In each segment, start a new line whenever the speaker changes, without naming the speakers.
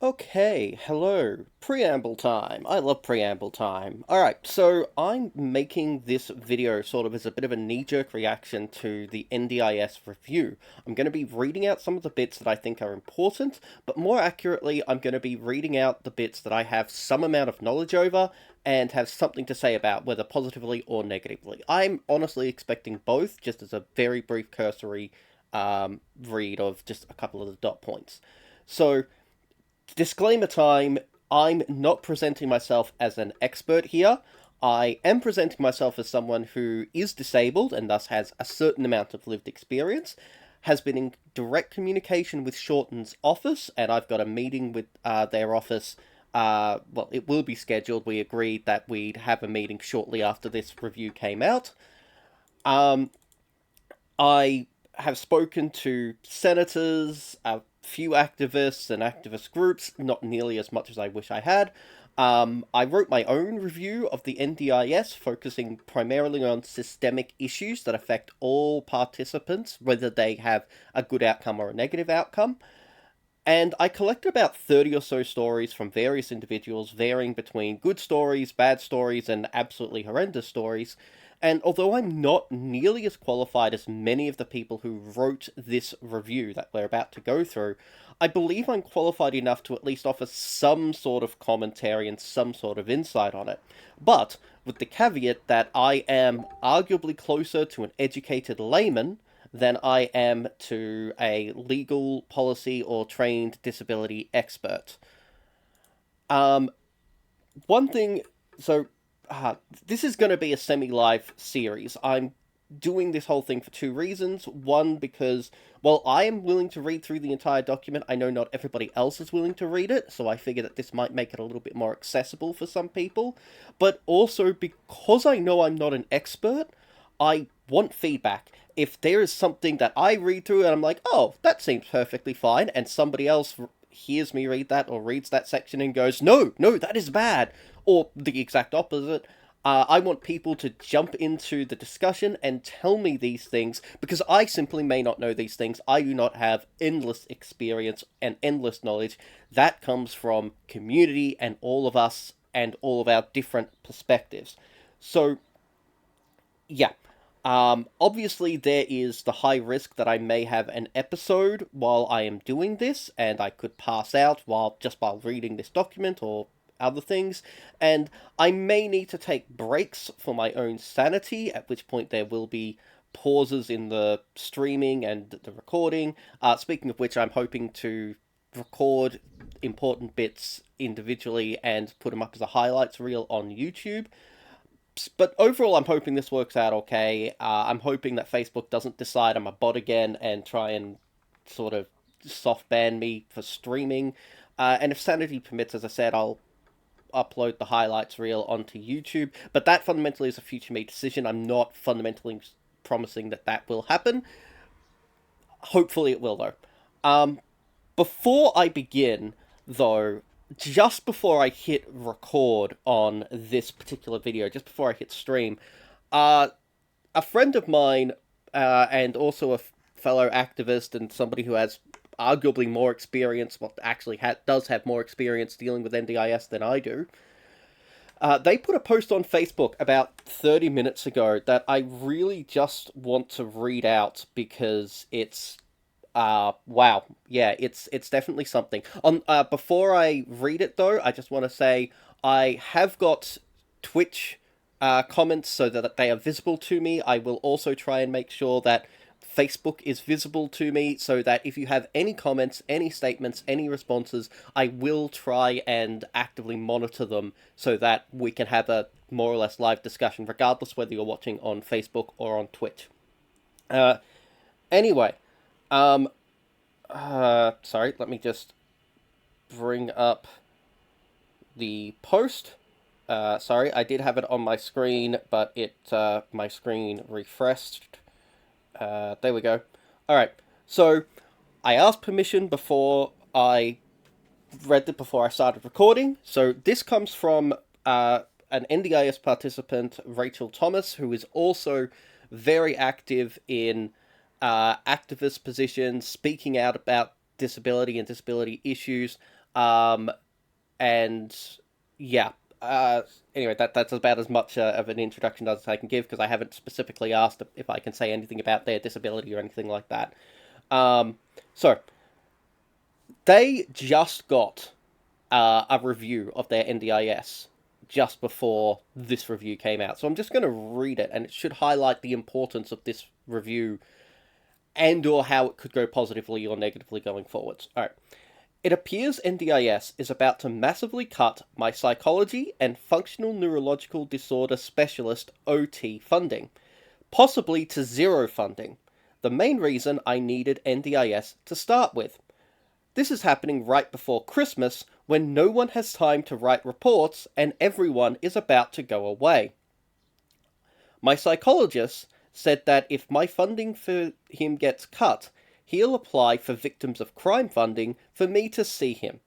Okay, hello. Preamble time. I love preamble time. Alright, so I'm making this video sort of as a bit of a knee-jerk reaction to the NDIS review. I'm going to be reading out some of the bits that I think are important, but more accurately, I'm going to be reading out the bits that I have some amount of knowledge over and have something to say about, whether positively or negatively. I'm honestly expecting both, just as a very brief cursory read of just a couple of the dot points. So, disclaimer time, I'm not presenting myself as an expert here. I am presenting myself as someone who is disabled and thus has a certain amount of lived experience, has been in direct communication with Shorten's office, and I've got a meeting with their office. Well, it will be scheduled. We agreed that we'd have a meeting shortly after this review came out. Um, I have spoken to senators, a few activists and activist groups, not nearly as much as I wish I had. I wrote my own review of the NDIS, focusing primarily on systemic issues that affect all participants, whether they have a good outcome or a negative outcome. And I collected about 30 or so stories from various individuals, varying between good stories, bad stories, and absolutely horrendous stories. And although I'm not nearly as qualified as many of the people who wrote this review that we're about to go through, I believe I'm qualified enough to at least offer some sort of commentary and some sort of insight on it. But with the caveat that I am arguably closer to an educated layman than I am to a legal policy or trained disability expert. Um, One thing, so this is going to be a semi-live series. I'm doing this whole thing for two reasons. One, because, well, I am willing to read through the entire document. I know not everybody else is willing to read it, so I figure that this might make it a little bit more accessible for some people. But also because I know I'm not an expert, I want feedback. If there is something that I read through and I'm like, oh, that seems perfectly fine, and somebody else hears me read that or reads that section and goes, no, no, that is bad, or the exact opposite. I want people to jump into the discussion and tell me these things because I simply may not know these things. I do not have endless experience and endless knowledge. That comes from community and all of us and all of our different perspectives. So, yeah. Obviously, there is the high risk that I may have an episode while I am doing this, and I could pass out while reading this document or other things, and I may need to take breaks for my own sanity, at which point there will be pauses in the streaming and the recording. Speaking of which, I'm hoping to record important bits individually and put them up as a highlights reel on YouTube. But overall, I'm hoping this works out okay. I'm hoping that Facebook doesn't decide I'm a bot again and try and sort of soft ban me for streaming. And if sanity permits, as I said, I'll upload the highlights reel onto YouTube. But that fundamentally is a future me decision. I'm not fundamentally promising that that will happen. Hopefully, it will, though. Um, Before I begin, though, just before I hit record on this particular video, just before I hit stream, uh, a friend of mine, and also a fellow activist and somebody who has arguably more experience, well, actually does have more experience dealing with NDIS than I do, they put a post on Facebook about 30 minutes ago that I really just want to read out because it's wow. Yeah, it's definitely something. On Before I read it though, I just want to say I have got Twitch comments so that they are visible to me. I will also try and make sure that Facebook is visible to me so that if you have any comments, any statements, any responses, I will try and actively monitor them so that we can have a more or less live discussion, regardless whether you're watching on Facebook or on Twitch. Uh, anyway, um, sorry, let me just bring up the post. Sorry, I did have it on my screen, but my screen refreshed. There we go. All right. So I asked permission before I read it before I started recording. So this comes from an NDIS participant, Rachel Thomas, who is also very active in activist positions, speaking out about disability and disability issues. Um, and yeah. Anyway, that's about as much of an introduction as I can give because I haven't specifically asked if I can say anything about their disability or anything like that. Um, so they just got a review of their NDIS just before this review came out. So I'm just going to read it, and it should highlight the importance of this review and or how it could go positively or negatively going forwards. All right. It appears NDIS is about to massively cut my psychology and functional neurological disorder specialist OT funding, possibly to zero funding. The main reason I needed NDIS to start with. This is happening right before Christmas when no one has time to write reports and everyone is about to go away. My psychologist said that if my funding for him gets cut, he'll apply for victims of crime funding for me to see him.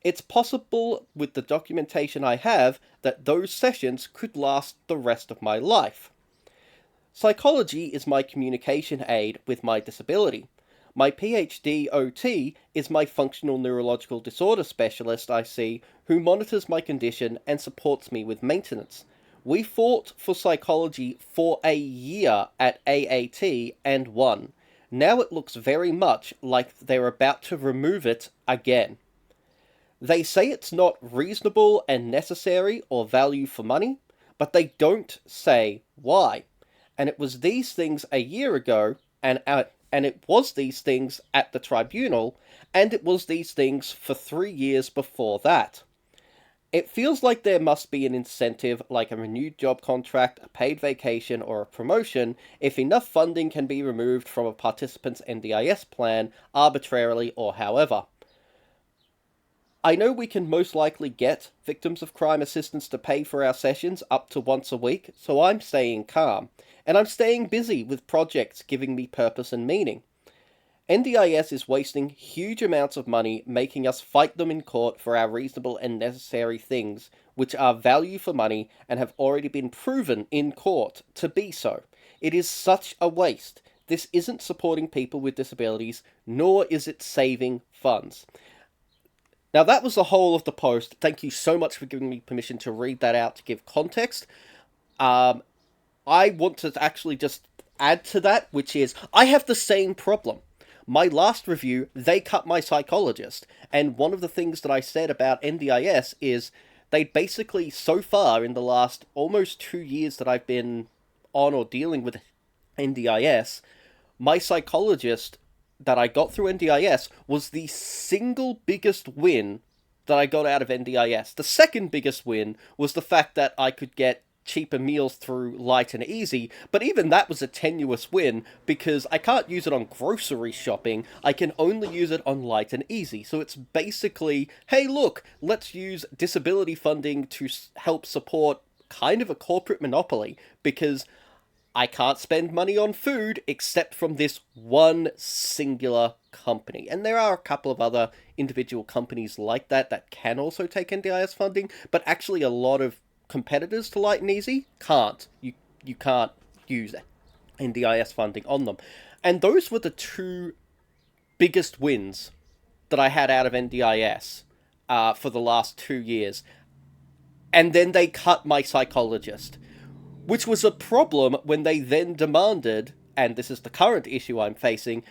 It's possible with the documentation I have that those sessions could last the rest of my life. Psychology is my communication aid with my disability. My PhD OT is my functional neurological disorder specialist I see who monitors my condition and supports me with maintenance. We fought for psychology for a year at AAT and won. Now it looks very much like they're about to remove it again. They say it's not reasonable and necessary or value for money, but they don't say why. And it was these things a year ago, and it was these things at the tribunal, and it was these things for 3 years before that. It feels like there must be an incentive, like a renewed job contract, a paid vacation, or a promotion, if enough funding can be removed from a participant's NDIS plan, arbitrarily or however. I know we can most likely get victims of crime assistance to pay for our sessions up to once a week, so I'm staying calm. And I'm staying busy with projects giving me purpose and meaning. NDIS is wasting huge amounts of money making us fight them in court for our reasonable and necessary things, which are value for money and have already been proven in court to be so. It is such a waste. This isn't supporting people with disabilities, nor is it saving funds. Now that was the whole of the post. Thank you so much for giving me permission to read that out to give context. I want to actually just add to that, which is, I have the same problem. My last review, they cut my psychologist, and one of the things that I said about NDIS is they basically, so far in the last almost 2 years that I've been on or dealing with NDIS, my psychologist that I got through NDIS was the single biggest win that I got out of NDIS. The second biggest win was the fact that I could get cheaper meals through Light and Easy, but even that was a tenuous win because I can't use it on grocery shopping, I can only use it on Light and Easy. So it's basically, hey look, let's use disability funding to help support kind of a corporate monopoly, because I can't spend money on food except from this one singular company. And there are a couple of other individual companies like that that can also take NDIS funding, but actually a lot of competitors to Light and Easy can't. You can't use NDIS funding on them. And those were the two biggest wins that I had out of NDIS for the last 2 years. And then they cut my psychologist, which was a problem when they then demanded, and this is the current issue I'm facing,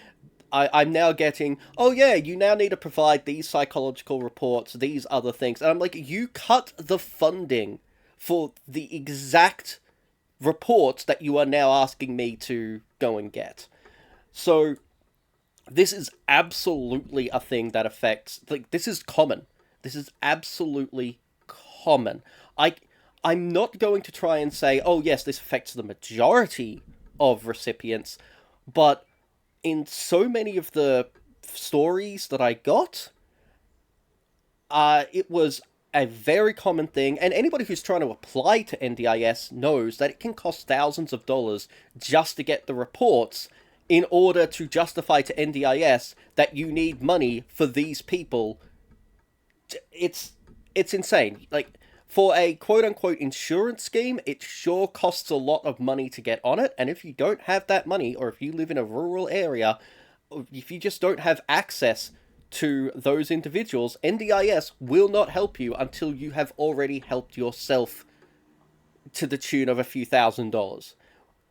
I'm now getting, oh yeah, you now need to provide these psychological reports, these other things. And I'm like, you cut the funding for the exact reports that you are now asking me to go and get. So this is absolutely a thing that affects, like, this is common. This is absolutely common. I'm not going to try and say, oh yes, this affects the majority of recipients, but in so many of the stories that I got, it was a very common thing, and anybody who's trying to apply to NDIS knows that it can cost thousands of dollars just to get the reports in order to justify to NDIS that you need money for these people. It's insane. Like, for a quote-unquote insurance scheme, it sure costs a lot of money to get on it, and if you don't have that money, or if you live in a rural area, or if you just don't have access to those individuals, NDIS will not help you until you have already helped yourself to the tune of a few $1,000s,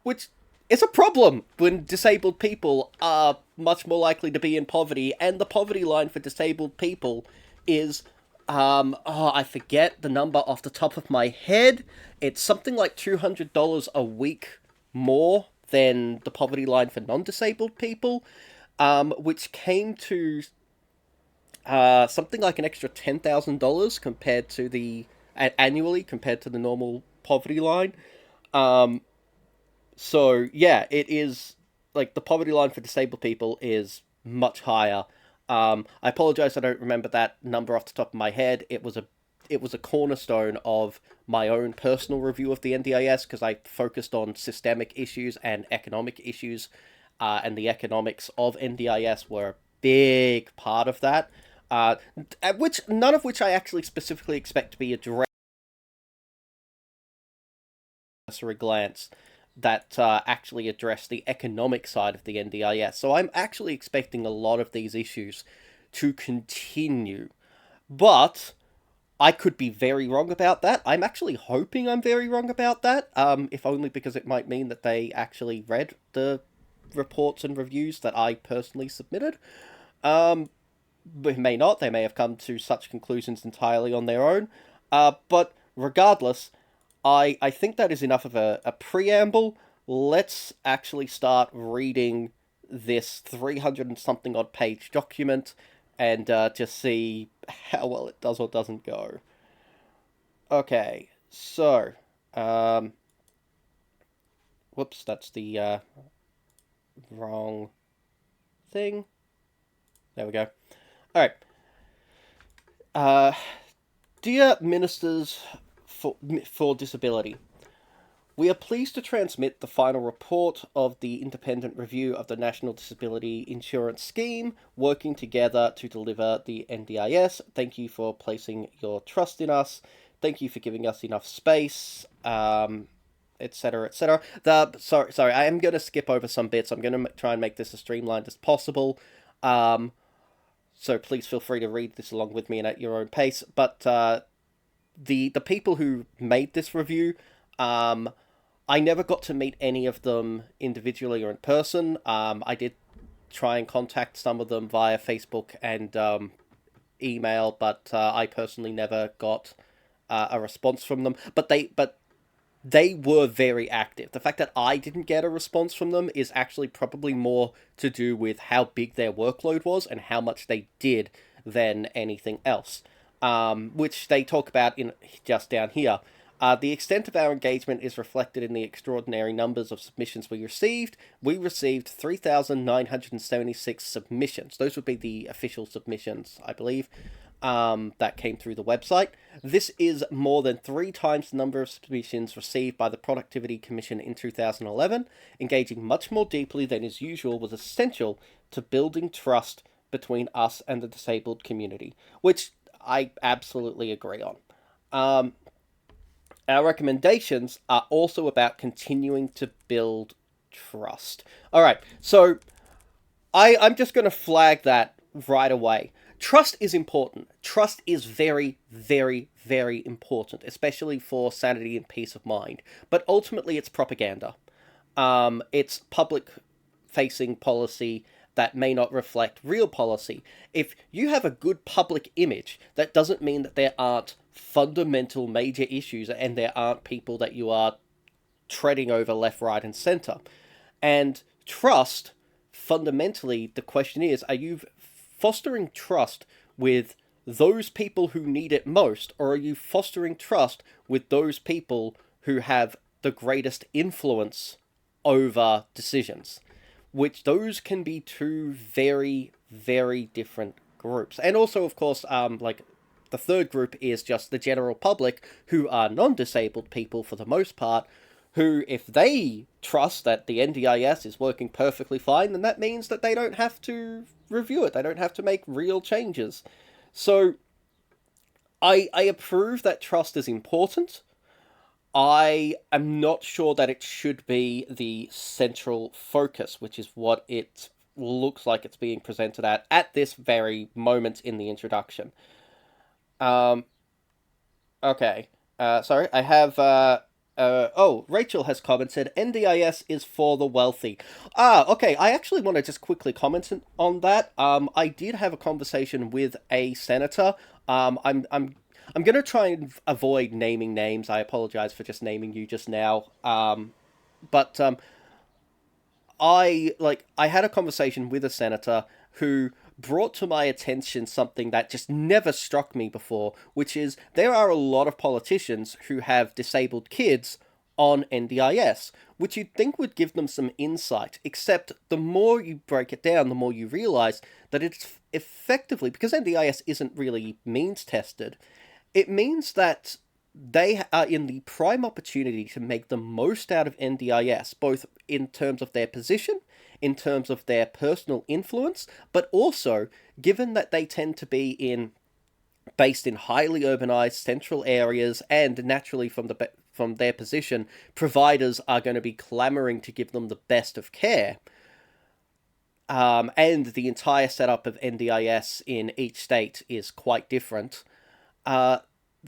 which is a problem when disabled people are much more likely to be in poverty, and the poverty line for disabled people is, I forget the number off the top of my head. It's something like $200 a week more than the poverty line for non-disabled people, which came to something like an extra $10,000 compared to the annually compared to the normal poverty line. So yeah, it is like the poverty line for disabled people is much higher. I apologize, I don't remember that number off the top of my head. It was a cornerstone of my own personal review of the NDIS because I focused on systemic issues and economic issues, and the economics of NDIS were a big part of that. Which none of which I actually specifically expect to be addressed at a glance that actually address the economic side of the NDIS. So I'm actually expecting a lot of these issues to continue. But I could be very wrong about that. I'm actually hoping I'm very wrong about that, if only because it might mean that they actually read the reports and reviews that I personally submitted. But may not. They may have come to such conclusions entirely on their own. But regardless, I think that is enough of a preamble. Let's actually start reading this 300 and something odd page document and just see how well it does or doesn't go. Okay, so, whoops, that's the wrong thing. There we go. All right. Dear Ministers for Disability, we are pleased to transmit the final report of the independent review of the National Disability Insurance Scheme, working together to deliver the NDIS. Thank you for placing your trust in us. Thank you for giving us enough space, etc., etc. Sorry, I am going to skip over some bits. I'm going to try and make this as streamlined as possible. So please feel free to read this along with me and at your own pace. But the people who made this review, I never got to meet any of them individually or in person. I did try and contact some of them via Facebook and email, but I personally never got a response from them. But they were very active. The fact that I didn't get a response from them is actually probably more to do with how big their workload was and how much they did than anything else, which they talk about in just down here. The extent of our engagement is reflected in the extraordinary numbers of submissions we received. We received 3,976 submissions. Those would be the official submissions, I believe, that came through the website. This is more than 3 times the number of submissions received by the Productivity Commission in 2011. Engaging much more deeply than is usual was essential to building trust between us and the disabled community, which I absolutely agree on. Our recommendations are also about continuing to build trust. All right, so I'm just going to flag that right away. Trust is important. Trust is very, very, very important, especially for sanity and peace of mind. But ultimately, it's propaganda. It's public-facing policy that may not reflect real policy. If you have a good public image, that doesn't mean that there aren't fundamental major issues and there aren't people that you are treading over left, right, and center. And trust, fundamentally, the question is, are you fostering trust with those people who need it most, or are you fostering trust with those people who have the greatest influence over decisions? Which those can be two very, very different groups. And also, of course, like the third group is just the general public, who are non-disabled people for the most part, who, if they trust that the NDIS is working perfectly fine, then that means that they don't have to review it. They don't have to make real changes. So I approve that trust is important. I am not sure that it should be the central focus, which is what it looks like it's being presented at this very moment in the introduction. Um, okay. Sorry, I have. Oh, Rachel has commented, NDIS is for the wealthy. Ah, okay. I actually want to just quickly comment on that. I did have a conversation with a senator. I'm gonna try and avoid naming names. I apologize for just naming you just now. But I had a conversation with a senator who brought to my attention something that just never struck me before, which is there are a lot of politicians who have disabled kids on NDIS, which you'd think would give them some insight, except the more you break it down, the more you realize that it's effectively, because NDIS isn't really means tested, it means that they are in the prime opportunity to make the most out of NDIS, both in terms of their position, in terms of their personal influence, but also given that they tend to be based in highly urbanized central areas, and naturally from their position, providers are going to be clamoring to give them the best of care. And the entire setup of NDIS in each state is quite different. Uh,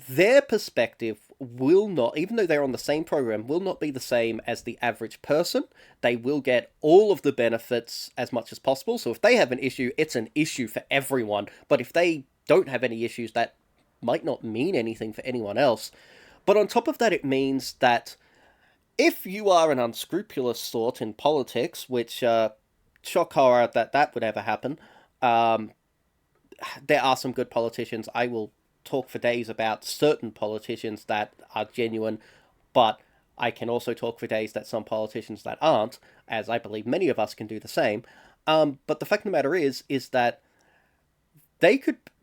their perspective will not, even though they're on the same program, will not be the same as the average person. They will get all of the benefits as much as possible. So if they have an issue, it's an issue for everyone. But if they don't have any issues, that might not mean anything for anyone else. But on top of that, it means that if you are an unscrupulous sort in politics, which, shock horror that would ever happen, um, there are some good politicians. I will talk for days about certain politicians that are genuine, but I can also talk for days that some politicians that aren't, as I believe many of us can do the same. But the fact of the matter is that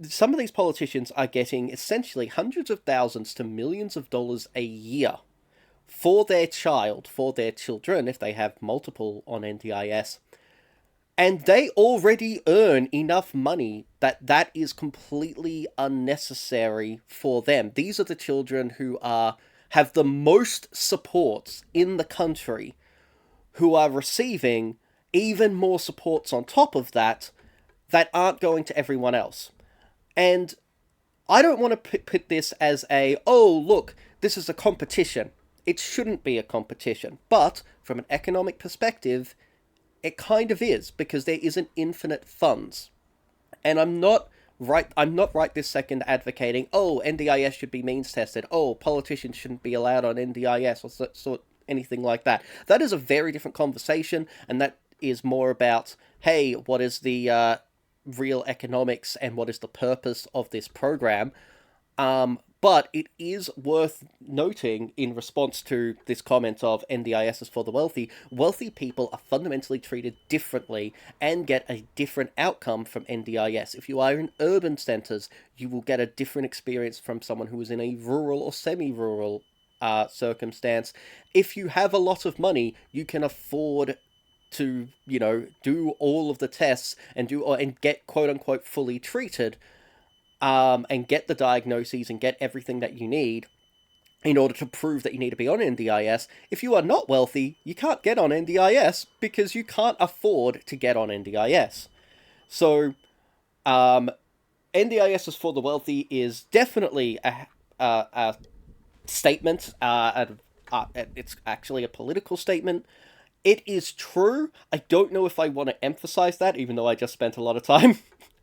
some of these politicians are getting essentially hundreds of thousands to millions of dollars a year for their child, for their children, if they have multiple on NDIS, and they already earn enough money that is completely unnecessary for them. These are the children who have the most supports in the country, who are receiving even more supports on top of that aren't going to everyone else. And I don't want to put this as oh, look, this is a competition. It shouldn't be a competition. But from an economic perspective, it kind of is, because there isn't infinite funds. And I'm not right this second advocating, oh, NDIS should be means tested, oh, politicians shouldn't be allowed on NDIS, or anything like that. That is a very different conversation, and that is more about, hey, what is the real economics and what is the purpose of this program? But it is worth noting, in response to this comment of NDIS is for the wealthy people are fundamentally treated differently and get a different outcome from NDIS. If you are in urban centers, you will get a different experience from someone who is in a rural or semi-rural circumstance. If you have a lot of money, you can afford to, do all of the tests and get quote unquote fully treated, and get the diagnoses and get everything that you need in order to prove that you need to be on NDIS. If you are not wealthy, you can't get on NDIS because you can't afford to get on NDIS. So, NDIS is for the wealthy is definitely a statement. It's actually a political statement. It is true. I don't know if I want to emphasize that, even though I just spent a lot of time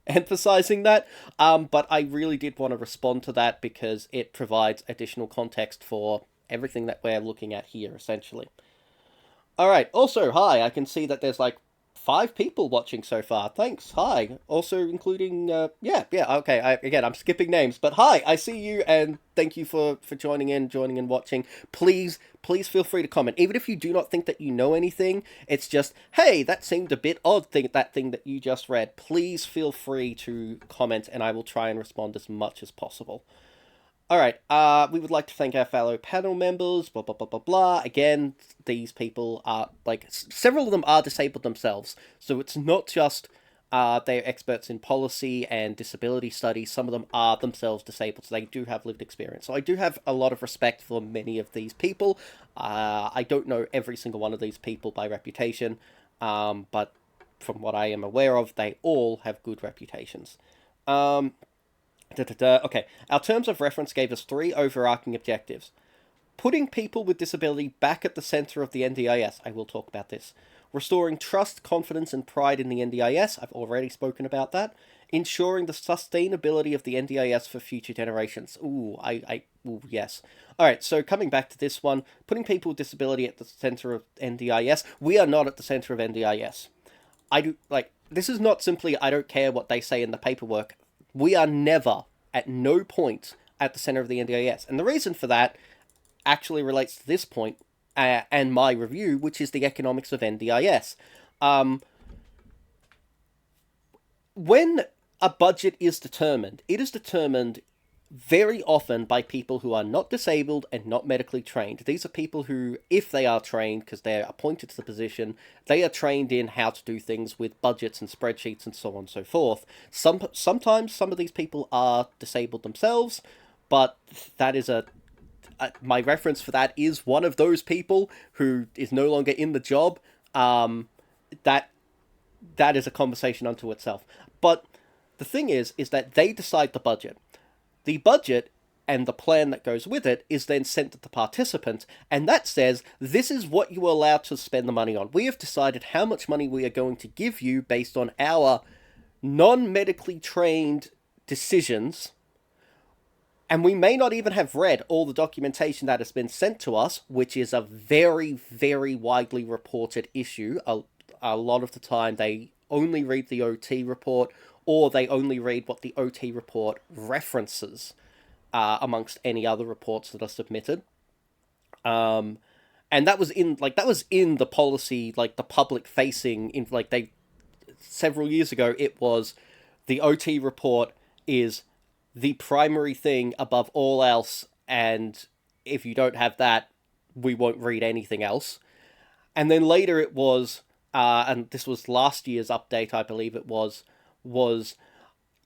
emphasizing that. But I really did want to respond to that because it provides additional context for everything that we're looking at here, essentially. All right. Also, hi. I can see that there's like 5 people watching so far. Thanks. Hi. Also, including yeah. Okay. Again, I'm skipping names, but hi. I see you, and thank you for joining in, watching. Please feel free to comment, even if you do not think that you know anything. It's just, hey, that seemed a bit odd. That thing that you just read. Please feel free to comment, and I will try and respond as much as possible. All right, we would like to thank our fellow panel members, blah, blah, blah, blah, blah. Again, these people are, several of them are disabled themselves, so it's not just they're experts in policy and disability studies. Some of them are themselves disabled, so they do have lived experience. So I do have a lot of respect for many of these people. I don't know every single one of these people by reputation, but from what I am aware of, they all have good reputations. Um, Okay, our terms of reference gave us three overarching objectives. Putting people with disability back at the center of the NDIS. I will talk about this. Restoring trust, confidence, and pride in the NDIS. I've already spoken about that. Ensuring the sustainability of the NDIS for future generations. Ooh, yes. All right, so coming back to this one, putting people with disability at the center of NDIS. We are not at the center of NDIS. This is not simply I don't care what they say in the paperwork. We are never, at no point, at the center of the NDIS. And the reason for that actually relates to this point and my review, which is the economics of NDIS. When a budget is determined, it is determined very often by people who are not disabled and not medically trained. These are people who, if they are trained, because they're appointed to the position, they are trained in how to do things with budgets and spreadsheets and so on and so forth. Sometimes some of these people are disabled themselves, but that is my reference for that is one of those people who is no longer in the job. That is a conversation unto itself. But the thing is that they decide the budget. The budget and the plan that goes with it is then sent to the participant, and that says, this is what you are allowed to spend the money on. We have decided how much money we are going to give you based on our non-medically trained decisions, and we may not even have read all the documentation that has been sent to us, which is a very, very widely reported issue. A lot of the time, they only read the OT report, or they only read what the OT report references amongst any other reports that are submitted. And that was in the policy, like the public facing, in like they several years ago. It was the OT report is the primary thing above all else, and if you don't have that, we won't read anything else. And then later it was, and this was last year's update, I believe it was,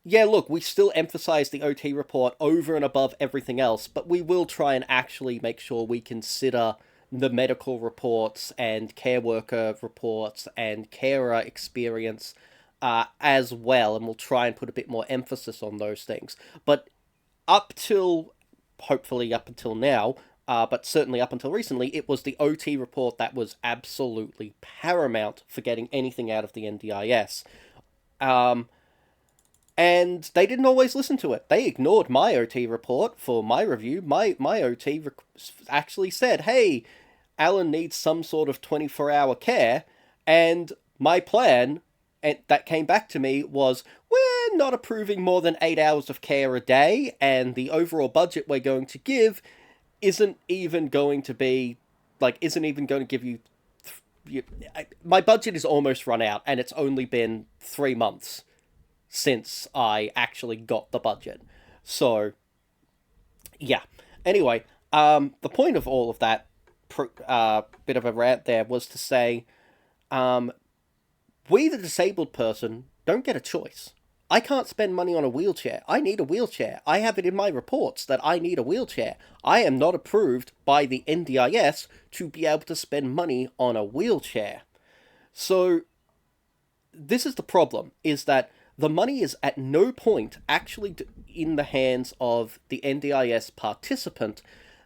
yeah, look, we still emphasize the OT report over and above everything else, but we will try and actually make sure we consider the medical reports and care worker reports and carer experience as well, and we'll try and put a bit more emphasis on those things. But hopefully up until now, but certainly up until recently, it was the OT report that was absolutely paramount for getting anything out of the NDIS. And they didn't always listen to it. They ignored my OT report for my review. My OT actually said, hey, Alan needs some sort of 24-hour care, and my plan that came back to me was, we're not approving more than 8 hours of care a day, and the overall budget we're going to give isn't even going to give you... My budget is almost run out, and it's only been 3 months since I actually got the budget. So, yeah. Anyway, the point of all of that bit of a rant there was to say, we, the disabled person, don't get a choice. I can't spend money on a wheelchair. I need a wheelchair. I have it in my reports that I need a wheelchair. I am not approved by the NDIS to be able to spend money on a wheelchair. So, this is the problem, is that the money is at no point actually in the hands of the NDIS participant.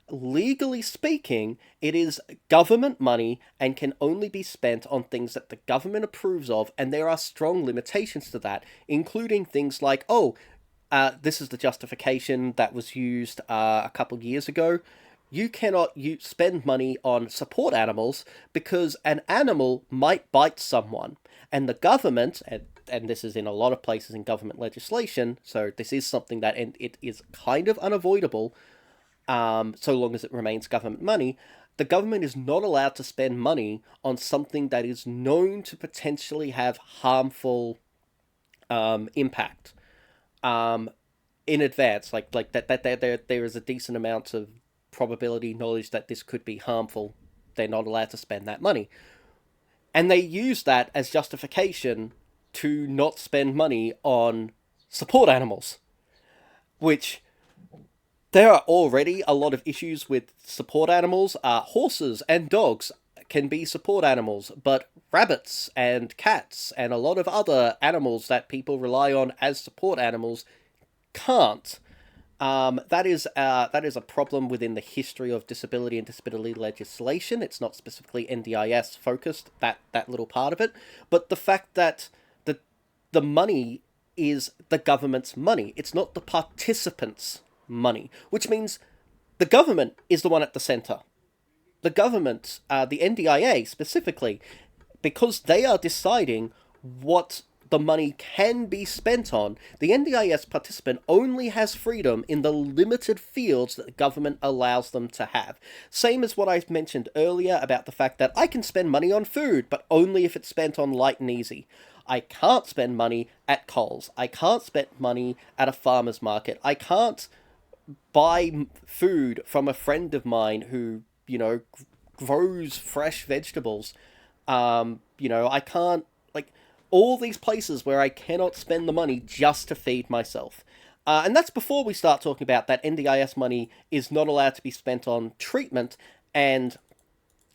Legally speaking, it is government money and can only be spent on things that the government approves of, and there are strong limitations to that, including things like, this is the justification that was used a couple years ago. You cannot spend money on support animals because an animal might bite someone, and the government, and this is in a lot of places in government legislation, so this is something that it is kind of unavoidable, so long as it remains government money. The government is not allowed to spend money on something that is known to potentially have harmful impact in advance. Like that there is a decent amount of probability knowledge that this could be harmful. They're not allowed to spend that money. And they use that as justification to not spend money on support animals, which there are already a lot of issues with support animals. Horses and dogs can be support animals, but rabbits and cats and a lot of other animals that people rely on as support animals can't. That is a problem within the history of disability and disability legislation. It's not specifically NDIS focused, that little part of it, but the fact that the money is the government's money. It's not the participants' money, which means the government is the one at the center. The government, the NDIA specifically, because they are deciding what the money can be spent on, the NDIS participant only has freedom in the limited fields that the government allows them to have. Same as what I mentioned earlier about the fact that I can spend money on food, but only if it's spent on light and easy. I can't spend money at Coles. I can't spend money at a farmer's market. I can't buy food from a friend of mine who, grows fresh vegetables. I can't, all these places where I cannot spend the money just to feed myself. And that's before we start talking about that NDIS money is not allowed to be spent on treatment, and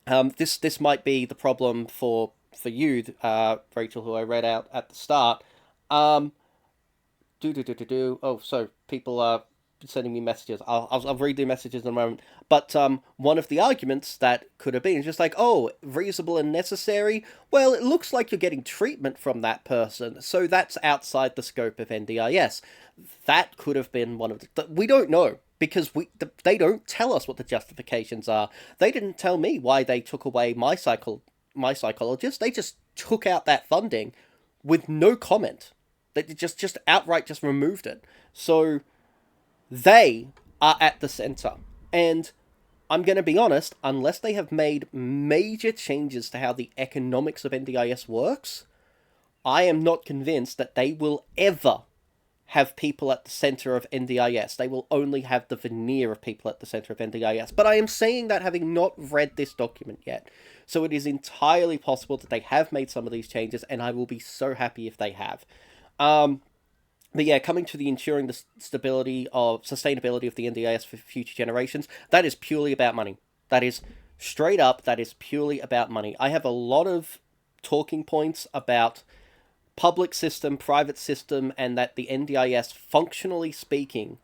this might be the problem for you, Rachel, who I read out at the start. Oh, so people are sending me messages. I'll read the messages in a moment. But one of the arguments that could have been is just like, oh, reasonable and necessary. Well, it looks like you're getting treatment from that person, so that's outside the scope of NDIS. That could have been one of the... We don't know, because they don't tell us what the justifications are. They didn't tell me why they took away my psychologist. They just took out that funding with no comment. They just outright just removed it. So they are at the center. And I'm going to be honest, unless they have made major changes to how the economics of NDIS works, I am not convinced that they will ever have people at the center of NDIS. They will only have the veneer of people at the center of NDIS. But I am saying that having not read this document yet. So it is entirely possible that they have made some of these changes, and I will be so happy if they have. But yeah, coming to the ensuring the sustainability of the NDIS for future generations, that is purely about money. That is straight up, that is purely about money. I have a lot of talking points about public system, private system, and that the NDIS, functionally speaking,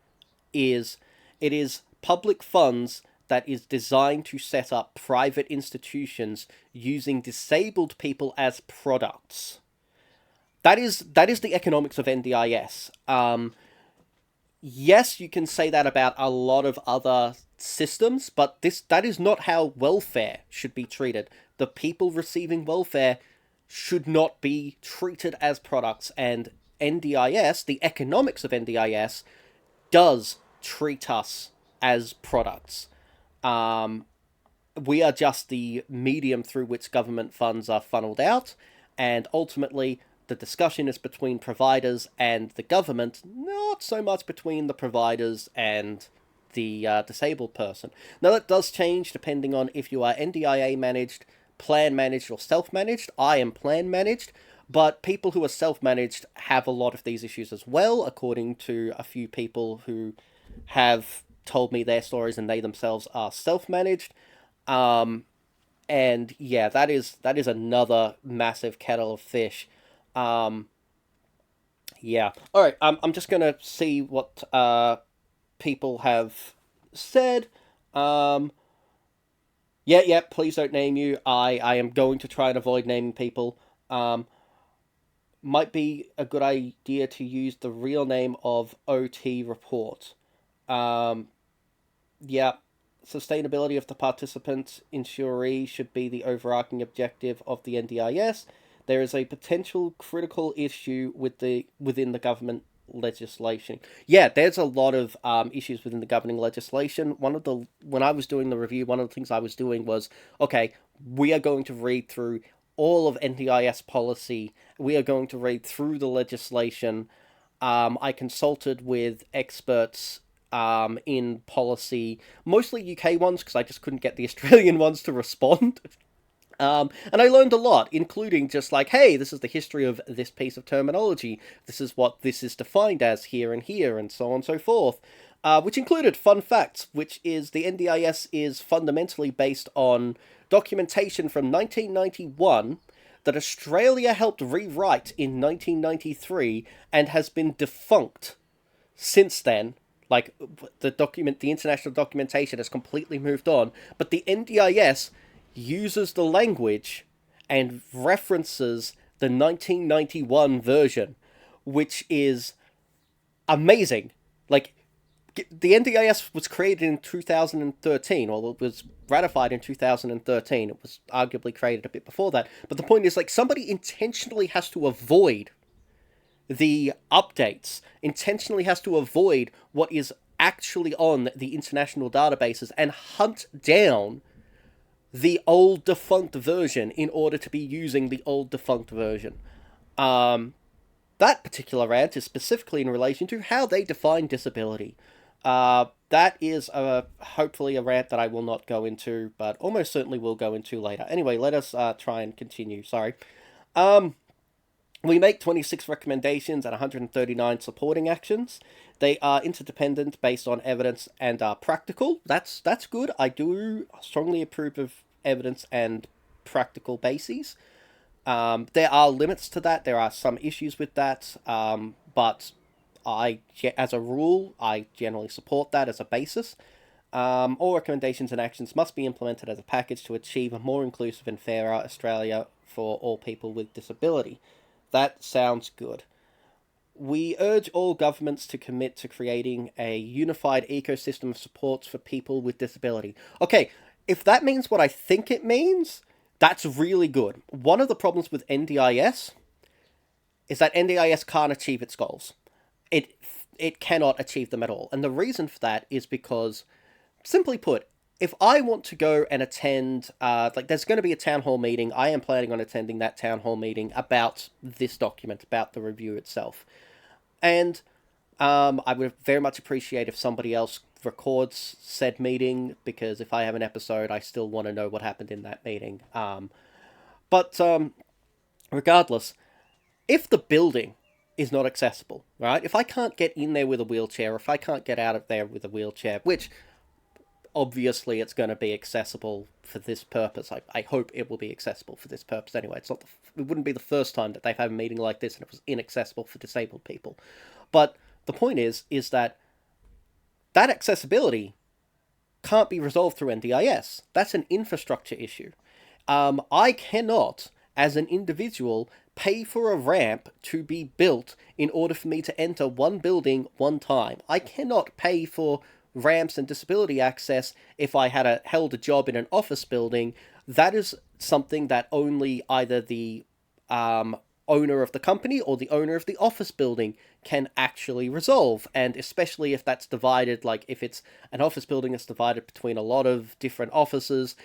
it is public funds that is designed to set up private institutions using disabled people as products. That is the economics of NDIS. Yes, you can say that about a lot of other systems, but that is not how welfare should be treated. The people receiving welfare should not be treated as products, and NDIS, the economics of NDIS, does treat us as products. We are just the medium through which government funds are funneled out, and ultimately the discussion is between providers and the government, not so much between the providers and the disabled person. Now, that does change depending on if you are NDIA managed, plan managed, or self-managed. I am plan managed, but people who are self-managed have a lot of these issues as well, according to a few people who have told me their stories, and they themselves are self-managed. And yeah, that is another massive kettle of fish. Yeah. All right. I'm just gonna see what people have said. Yeah. Please don't name you. I am going to try and avoid naming people. Might be a good idea to use the real name of OT report. Yeah. Sustainability of the participant insuree should be the overarching objective of the NDIS. There is a potential critical issue within the government legislation. Yeah, there's a lot of issues within the governing legislation. When I was doing the review, one of the things I was doing was, okay, we are going to read through all of NDIS policy. We are going to read through the legislation. I consulted with experts in policy, mostly UK ones, because I just couldn't get the Australian ones to respond. And I learned a lot, including just like, hey, this is the history of this piece of terminology. This is what this is defined as here, and so on and so forth. Which included fun facts, which is the NDIS is fundamentally based on documentation from 1991 that Australia helped rewrite in 1993 and has been defunct since then. Like, the international documentation has completely moved on, but the NDIS uses the language and references the 1991 version, which is amazing. Like, the NDIS was created in 2013, or it was ratified in 2013. It was arguably created a bit before that. But the point is, like, somebody intentionally has to avoid the updates, intentionally has to avoid what is actually on the international databases and hunt down the old defunct version in order to be using the old defunct version. That particular rant is specifically in relation to how they define disability. That is hopefully a rant that I will not go into, but almost certainly will go into later. Anyway, let us try and continue. Sorry. We make 26 recommendations and 139 supporting actions. They are interdependent, based on evidence, and are practical. That's good. I do strongly approve of evidence and practical bases. There are limits to that. There are some issues with that, but as a rule, I generally support that as a basis. All recommendations and actions must be implemented as a package to achieve a more inclusive and fairer Australia for all people with disability. That sounds good. We urge all governments to commit to creating a unified ecosystem of supports for people with disability. Okay, if that means what I think it means, that's really good. One of the problems with NDIS is that NDIS can't achieve its goals. It cannot achieve them at all. And the reason for that is because, simply put, if I want to go and attend, there's going to be a town hall meeting. I am planning on attending that town hall meeting about this document, about the review itself. And I would very much appreciate if somebody else records said meeting, because if I have an episode, I still want to know what happened in that meeting. But regardless, if the building is not accessible, right? If I can't get in there with a wheelchair, or if I can't get out of there with a wheelchair, which obviously it's going to be accessible for this purpose. I hope it will be accessible for this purpose anyway. It wouldn't be the first time that they've had a meeting like this and it was inaccessible for disabled people. But the point is that accessibility can't be resolved through NDIS. That's an infrastructure issue. I cannot, as an individual, pay for a ramp to be built in order for me to enter one building one time. I cannot pay for ramps and disability access if I had held a job in an office building. That is something that only either the owner of the company or the owner of the office building can actually resolve. And especially if that's divided, like if it's an office building that's divided between a lot of different offices,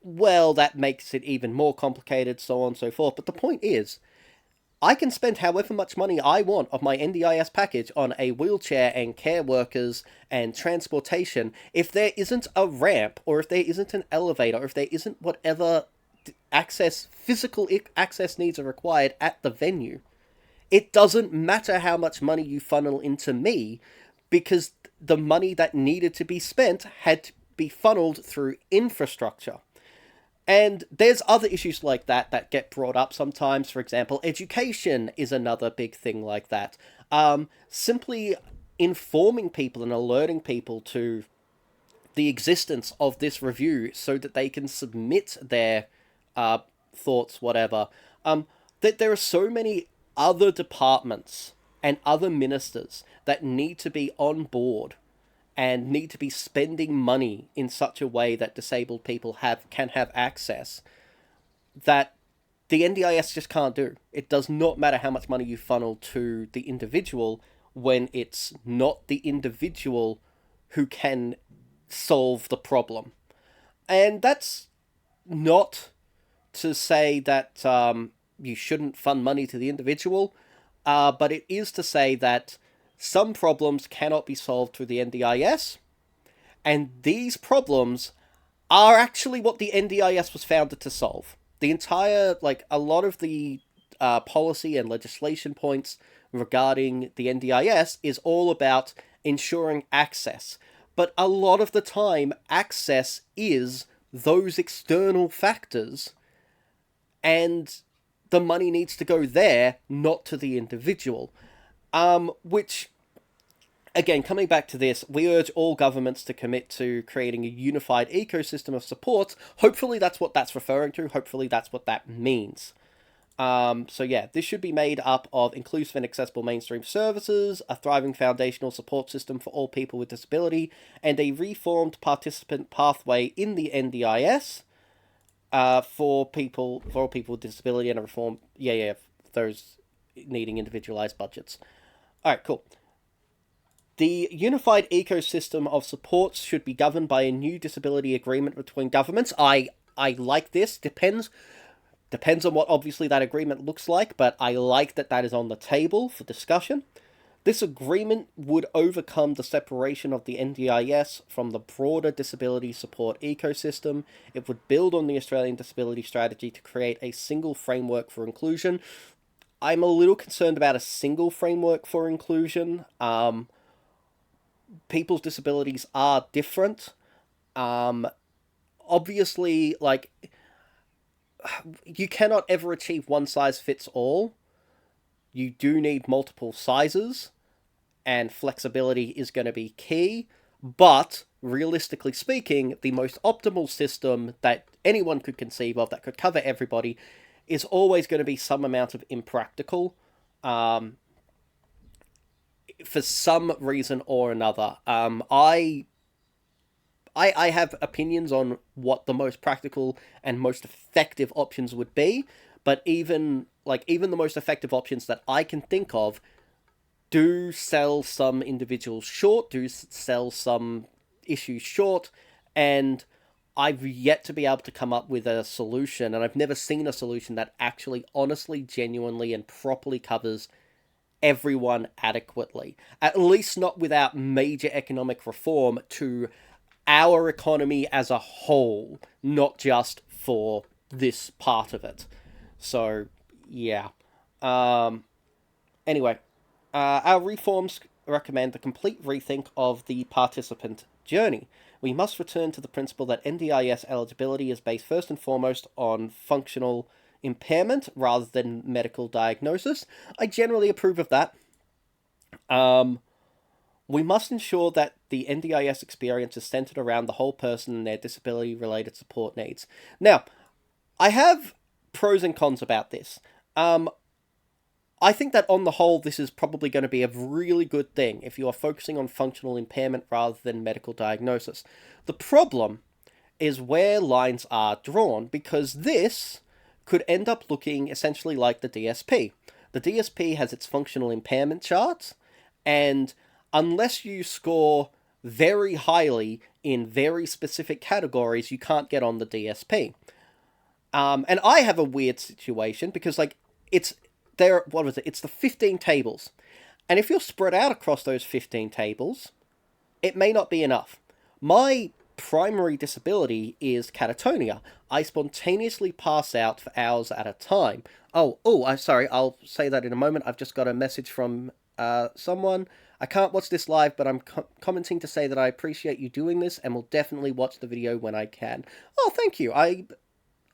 well, that makes it even more complicated, so on and so forth. But the point is, I can spend however much money I want of my NDIS package on a wheelchair and care workers and transportation. If there isn't a ramp, or if there isn't an elevator, or if there isn't whatever physical access needs are required at the venue, it doesn't matter how much money you funnel into me, because the money that needed to be spent had to be funneled through infrastructure. And there's other issues like that get brought up sometimes. For example, education is another big thing like that. Simply informing people and alerting people to the existence of this review so that they can submit their thoughts, whatever. That there are so many other departments and other ministers that need to be on board and need to be spending money in such a way that disabled people can have access, that the NDIS just can't do. It does not matter how much money you funnel to the individual when it's not the individual who can solve the problem. And that's not to say that you shouldn't fund money to the individual, but it is to say that some problems cannot be solved through the NDIS, and these problems are actually what the NDIS was founded to solve. The entire, a lot of the policy and legislation points regarding the NDIS is all about ensuring access. But a lot of the time, access is those external factors, and the money needs to go there, not to the individual. Which, again, coming back to this, we urge all governments to commit to creating a unified ecosystem of supports. Hopefully that's what that's referring to. Hopefully that's what that means. So yeah, this should be made up of inclusive and accessible mainstream services, a thriving foundational support system for all people with disability, and a reformed participant pathway in the NDIS for all people with disability, and a reform, those needing individualized budgets. All right, cool. The unified ecosystem of supports should be governed by a new disability agreement between governments. I like this. Depends on what obviously that agreement looks like, but I like that that is on the table for discussion. This agreement would overcome the separation of the NDIS from the broader disability support ecosystem. It would build on the Australian Disability Strategy to create a single framework for inclusion. I'm a little concerned about a single framework for inclusion. People's disabilities are different. Obviously, like, you cannot ever achieve one size fits all. You do need multiple sizes, and flexibility is going to be key. But realistically speaking, the most optimal system that anyone could conceive of that could cover everybody is always going to be some amount of impractical, for some reason or another. I have opinions on what the most practical and most effective options would be, but even the most effective options that I can think of do sell some individuals short, do sell some issues short, and I've yet to be able to come up with a solution, and I've never seen a solution that actually honestly, genuinely, and properly covers everyone adequately. At least not without major economic reform to our economy as a whole, not just for this part of it. So, yeah. Anyway, our reforms recommend the complete rethink of the participant journey. We must return to the principle that NDIS eligibility is based first and foremost on functional impairment rather than medical diagnosis. I generally approve of that. We must ensure that the NDIS experience is centered around the whole person and their disability-related support needs. Now, I have pros and cons about this. I think that on the whole, this is probably going to be a really good thing if you are focusing on functional impairment rather than medical diagnosis. The problem is where lines are drawn, because this could end up looking essentially like the DSP. The DSP has its functional impairment charts, and unless you score very highly in very specific categories, you can't get on the DSP. And I have a weird situation because, like, it's the 15 tables. And if you're spread out across those 15 tables, it may not be enough. My primary disability is catatonia. I spontaneously pass out for hours at a time. I'm sorry, I'll say that in a moment. I've just got a message from someone. I can't watch this live, but I'm commenting to say that I appreciate you doing this and will definitely watch the video when I can. Oh, thank you.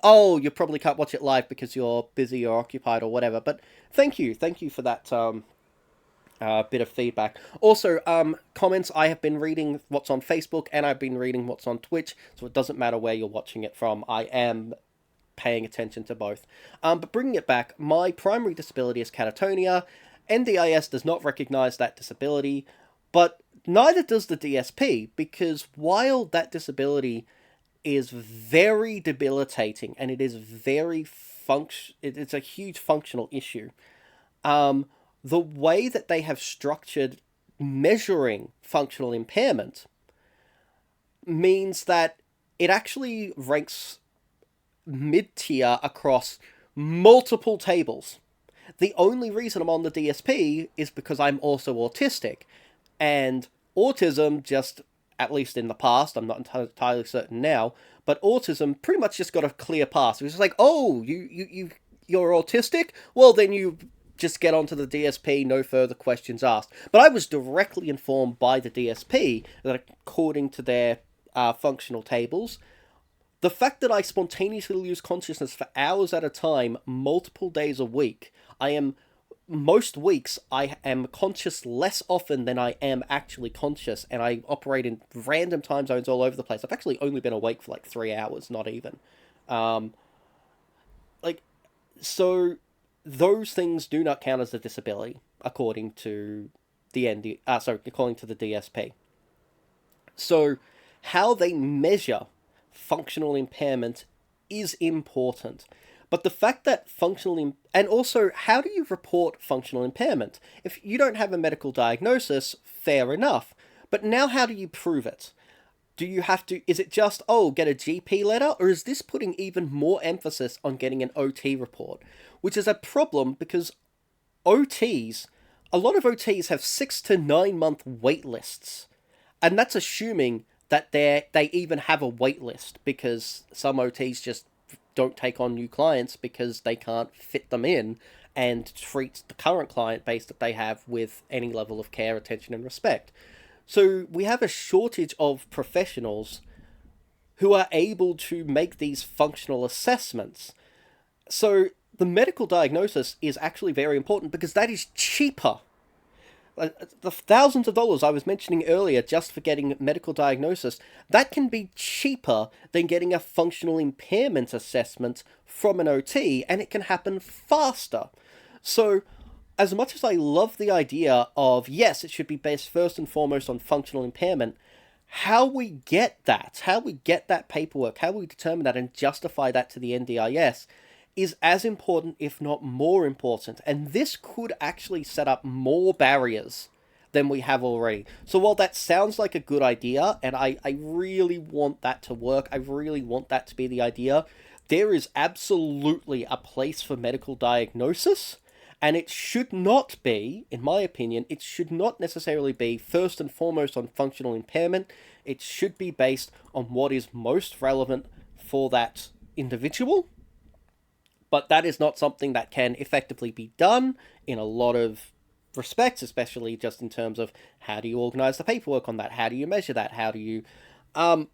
You probably can't watch it live because you're busy or occupied or whatever, but thank you for that bit of feedback. Also, comments, I have been reading what's on Facebook and I've been reading what's on Twitch, so it doesn't matter where you're watching it from. I am paying attention to both. But bringing it back, my primary disability is catatonia. NDIS does not recognize that disability, but neither does the DSP, because while that disability is very debilitating and it is it's a huge functional issue, the way that they have structured measuring functional impairment means that it actually ranks mid-tier across multiple tables. The only reason I'm on the DSP is because I'm also autistic, and autism just, at least in the past, I'm not entirely certain now, but autism pretty much just got a clear pass. It was just like, oh, you're autistic? Well, then you just get onto the DSP, no further questions asked. But I was directly informed by the DSP that according to their functional tables, The fact that I spontaneously lose consciousness for hours at a time, multiple days a week, most weeks I am conscious less often than I am actually conscious, and I operate in random time zones all over the place. I've actually only been awake for like 3 hours, not even. Um, like, so those things do not count as a disability according to according to the DSP. So, how they measure functional impairment is important. But the fact that and also, how do you report functional impairment? If you don't have a medical diagnosis, fair enough. But now, how do you prove it? Do you have to, is it just, oh, get a GP letter? Or is this putting even more emphasis on getting an OT report? Which is a problem because OTs, a lot of OTs have 6 to 9 month wait lists. And that's assuming that they even have a wait list, because some OTs just don't take on new clients because they can't fit them in and treat the current client base that they have with any level of care, attention, and respect. So we have a shortage of professionals who are able to make these functional assessments. So the medical diagnosis is actually very important because that is cheaper. The thousands of dollars I was mentioning earlier just for getting medical diagnosis, that can be cheaper than getting a functional impairment assessment from an OT, and it can happen faster. So, as much as I love the idea of, yes, it should be based first and foremost on functional impairment, how we get that paperwork, how we determine that and justify that to the NDIS is as important, if not more important. And this could actually set up more barriers than we have already. So while that sounds like a good idea, and I really want that to work, I really want that to be the idea, there is absolutely a place for medical diagnosis, and it should not be, in my opinion, it should not necessarily be first and foremost on functional impairment. It should be based on what is most relevant for that individual. But that is not something that can effectively be done in a lot of respects, especially just in terms of how do you organize the paperwork on that? How do you measure that? How do you... one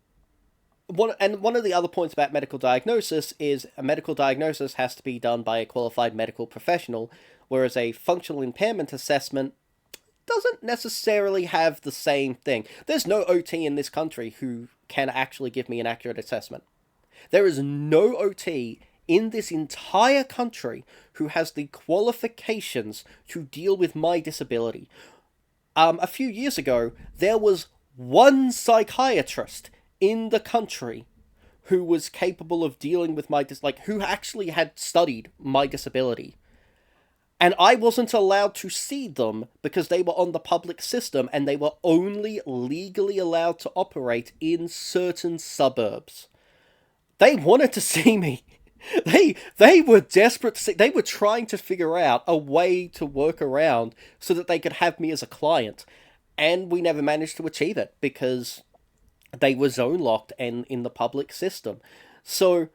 of the other points about medical diagnosis is a medical diagnosis has to be done by a qualified medical professional, whereas a functional impairment assessment doesn't necessarily have the same thing. There's no OT in this country who can actually give me an accurate assessment. There is no OT in this entire country who has the qualifications to deal with my disability. A few years ago, there was one psychiatrist in the country who was capable of dealing with who actually had studied my disability. And I wasn't allowed to see them because they were on the public system and they were only legally allowed to operate in certain suburbs. They wanted to see me. They were desperate to see. They were trying to figure out a way to work around so that they could have me as a client. And we never managed to achieve it because they were zone locked and in the public system. So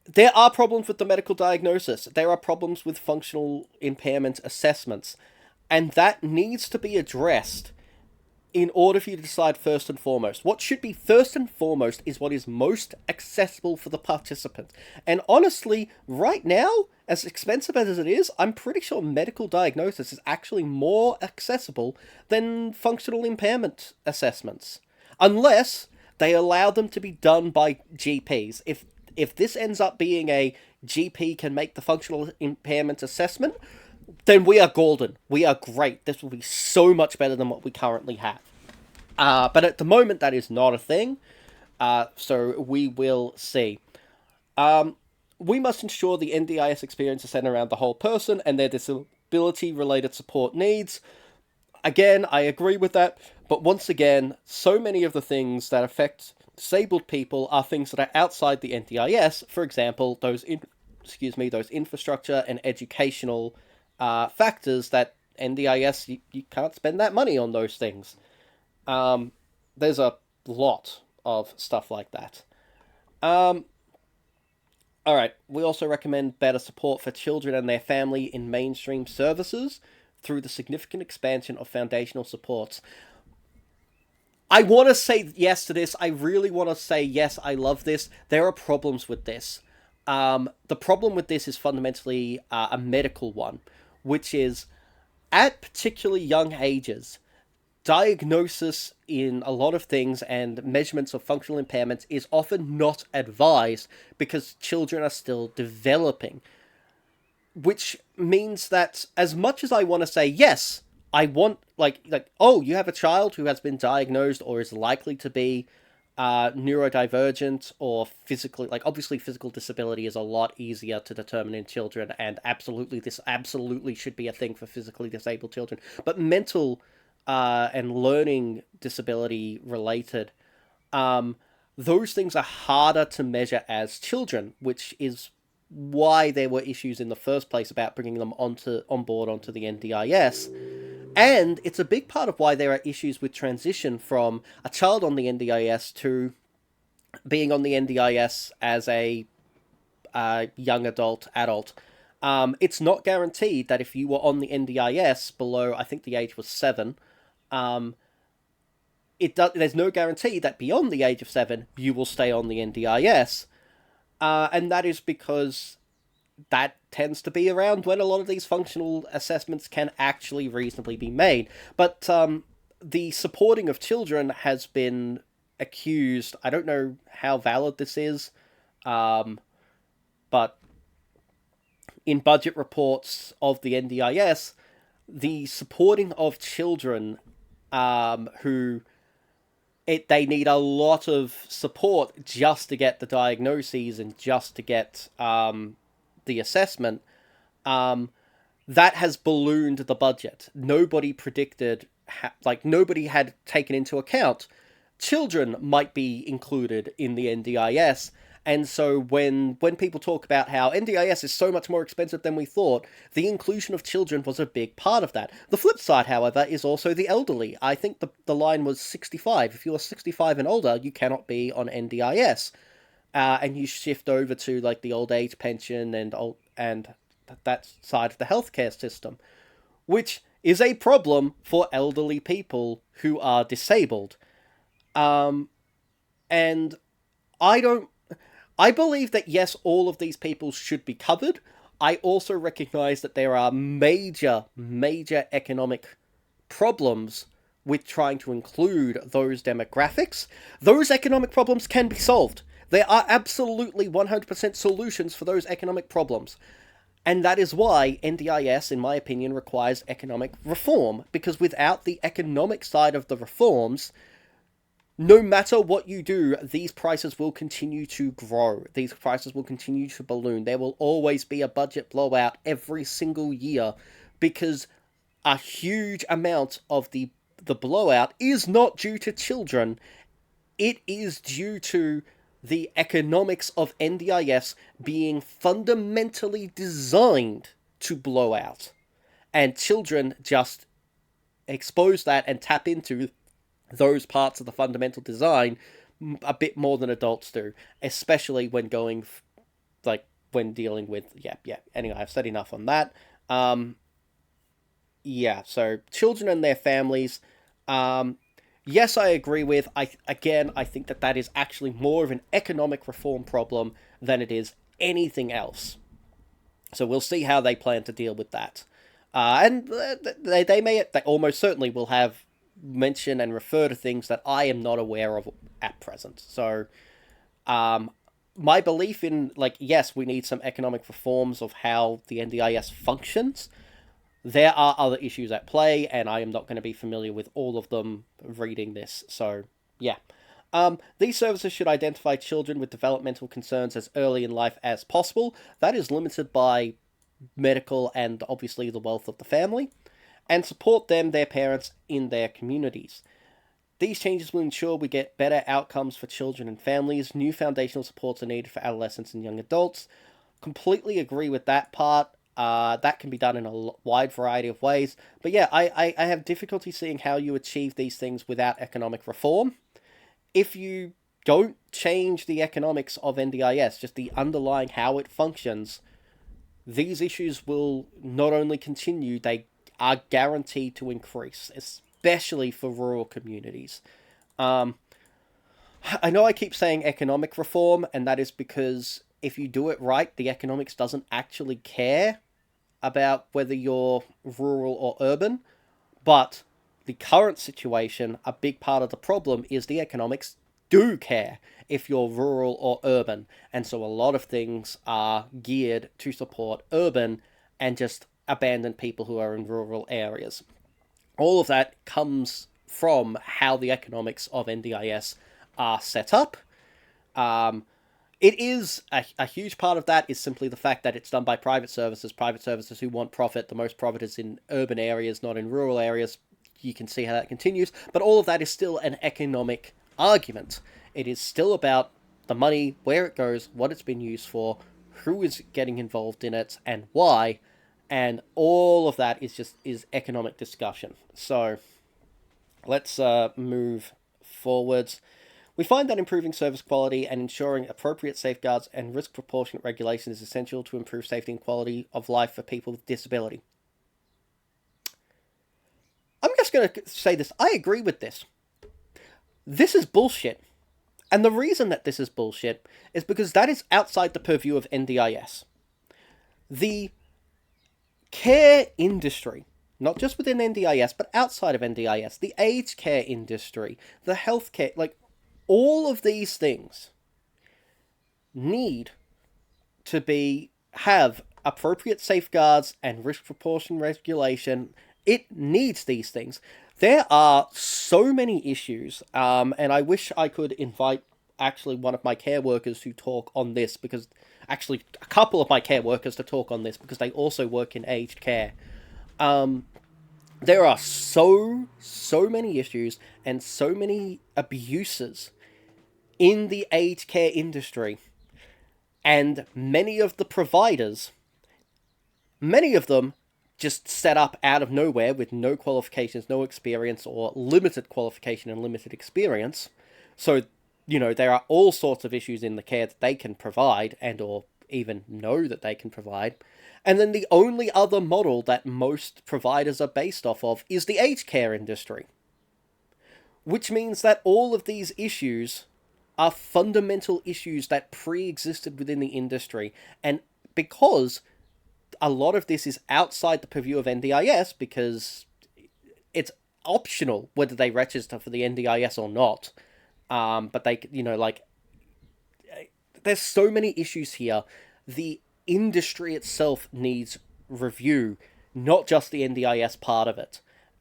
there are problems with the medical diagnosis. There are problems with functional impairment assessments. And that needs to be addressed in order for you to decide first and foremost. What should be first and foremost is what is most accessible for the participant. And honestly, right now, as expensive as it is, I'm pretty sure medical diagnosis is actually more accessible than functional impairment assessments. Unless they allow them to be done by GPs. If this ends up being a GP can make the functional impairment assessment, then we are golden. We are great. This will be so much better than what we currently have. But at the moment, that is not a thing. So we will see. We must ensure the NDIS experience is centered around the whole person and their disability-related support needs. Again, I agree with that. But once again, so many of the things that affect disabled people are things that are outside the NDIS. For example, those infrastructure and educational factors that NDIS, you can't spend that money on those things. There's a lot of stuff like that. Alright, we also recommend better support for children and their family in mainstream services through the significant expansion of foundational supports. I want to say yes to this. I really want to say yes, I love this. There are problems with this. The problem with this is fundamentally a medical one, which is at particularly young ages, diagnosis in a lot of things and measurements of functional impairments is often not advised because children are still developing, which means that as much as I want to say yes, I want oh, you have a child who has been diagnosed or is likely to be neurodivergent or physically, like, obviously physical disability is a lot easier to determine in children, and absolutely this absolutely should be a thing for physically disabled children, but mental and learning disability related, those things are harder to measure as children, which is why there were issues in the first place about bringing them on board onto the NDIS. And it's a big part of why there are issues with transition from a child on the NDIS to being on the NDIS as a young adult. It's not guaranteed that if you were on the NDIS below, I think the age was 7, there's no guarantee that beyond the age of 7 you will stay on the NDIS, and that is because that tends to be around when a lot of these functional assessments can actually reasonably be made. But the supporting of children has been accused. I don't know how valid this is, but in budget reports of the NDIS, the supporting of children who they need a lot of support just to get the diagnoses and just to get the assessment, that has ballooned the budget. Nobody predicted, nobody had taken into account children might be included in the NDIS. And so when people talk about how NDIS is so much more expensive than we thought, the inclusion of children was a big part of that. The flip side, however, is also the elderly. I think the line was 65. If you are 65 and older, you cannot be on NDIS. And you shift over to like the old age pension and that side of the healthcare system, which is a problem for elderly people who are disabled. And I believe that yes, all of these people should be covered. I also recognize that there are major economic problems with trying to include those demographics. Those economic problems can be solved. There are absolutely 100% solutions for those economic problems. And that is why NDIS, in my opinion, requires economic reform. Because without the economic side of the reforms, no matter what you do, these prices will continue to grow. These prices will continue to balloon. There will always be a budget blowout every single year because a huge amount of the blowout is not due to children. It is due to the economics of NDIS being fundamentally designed to blow out. And children just expose that and tap into those parts of the fundamental design a bit more than adults do, especially when when dealing with, anyway, I've said enough on that. So children and their families, yes, I agree with, I think that is actually more of an economic reform problem than it is anything else. So we'll see how they plan to deal with that. And they almost certainly will have mention and refer to things that I am not aware of at present. So, my belief in, yes, we need some economic reforms of how the NDIS functions. There are other issues at play, and I am not going to be familiar with all of them reading this. So, yeah. These services should identify children with developmental concerns as early in life as possible. That is limited by medical and obviously the wealth of the family, and support them, their parents, in their communities. These changes will ensure we get better outcomes for children and families. New foundational supports are needed for adolescents and young adults. Completely agree with that part. That can be done in a wide variety of ways. But yeah, I have difficulty seeing how you achieve these things without economic reform. If you don't change the economics of NDIS, just the underlying how it functions, these issues will not only continue, they are guaranteed to increase, especially for rural communities. I know I keep saying economic reform, and that is because if you do it right, the economics doesn't actually care about whether you're rural or urban. But the current situation, a big part of the problem is the economics do care if you're rural or urban. And so a lot of things are geared to support urban and just abandon people who are in rural areas. All of that comes from how the economics of NDIS are set up. Um, it is a huge part of that is simply the fact that it's done by private services who want profit. The most profit is in urban areas, not in rural areas. You can see how that continues, but all of that is still an economic argument. It is still about the money, where it goes, what it's been used for, who is getting involved in it, and why, and all of that is economic discussion. So let's move forwards. We find that improving service quality and ensuring appropriate safeguards and risk proportionate regulation is essential to improve safety and quality of life for people with disability. I'm just going to say this. I agree with this. This is bullshit. And the reason that this is bullshit is because that is outside the purview of NDIS. The care industry, not just within NDIS, but outside of NDIS, the aged care industry, the healthcare, like all of these things need to have appropriate safeguards and risk proportion regulation. It needs these things. There are so many issues, and I wish I could invite actually one of my care workers to talk on this, because actually a couple of my care workers to talk on this, because they also work in aged care. There are so many issues and so many abuses in the aged care industry, and many of the providers, many of them just set up out of nowhere with no qualifications, no experience, or limited qualification and limited experience. So, there are all sorts of issues in the care that they can provide and or even know that they can provide. And then the only other model that most providers are based off of is the aged care industry. Which means that all of these issues are fundamental issues that pre-existed within the industry. And because a lot of this is outside the purview of NDIS, because it's optional whether they register for the NDIS or not. But they, there's so many issues here. The industry itself needs review, not just the NDIS part of it.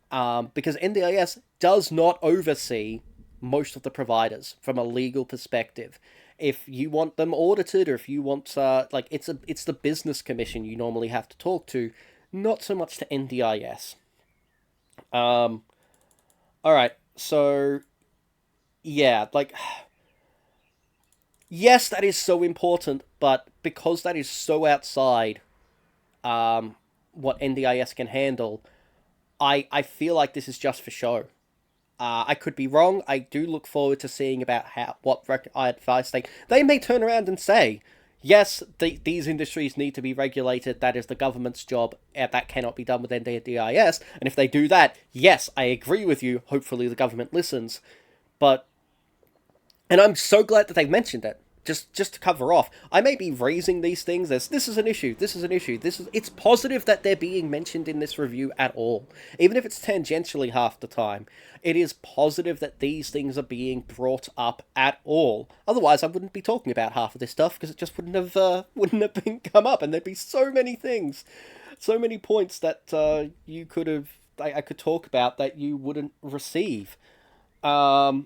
Because NDIS does not oversee most of the providers from a legal perspective. If you want them audited, or if you want, it's the business commission you normally have to talk to, not so much to NDIS. Alright, so, yeah, yes, that is so important, but because that is so outside what NDIS can handle, I feel like this is just for show. I could be wrong. I do look forward to seeing about what advice they may turn around and say, yes, these industries need to be regulated. That is the government's job. That cannot be done with NDIS. And if they do that, yes, I agree with you. Hopefully the government listens. And I'm so glad that they've mentioned it. Just to cover off, I may be raising these things as this is an issue. It's positive that they're being mentioned in this review at all, even if it's tangentially half the time. It is positive that these things are being brought up at all. Otherwise, I wouldn't be talking about half of this stuff, because it just wouldn't have been come up, and there'd be so many things, so many points that I could talk about that you wouldn't receive. All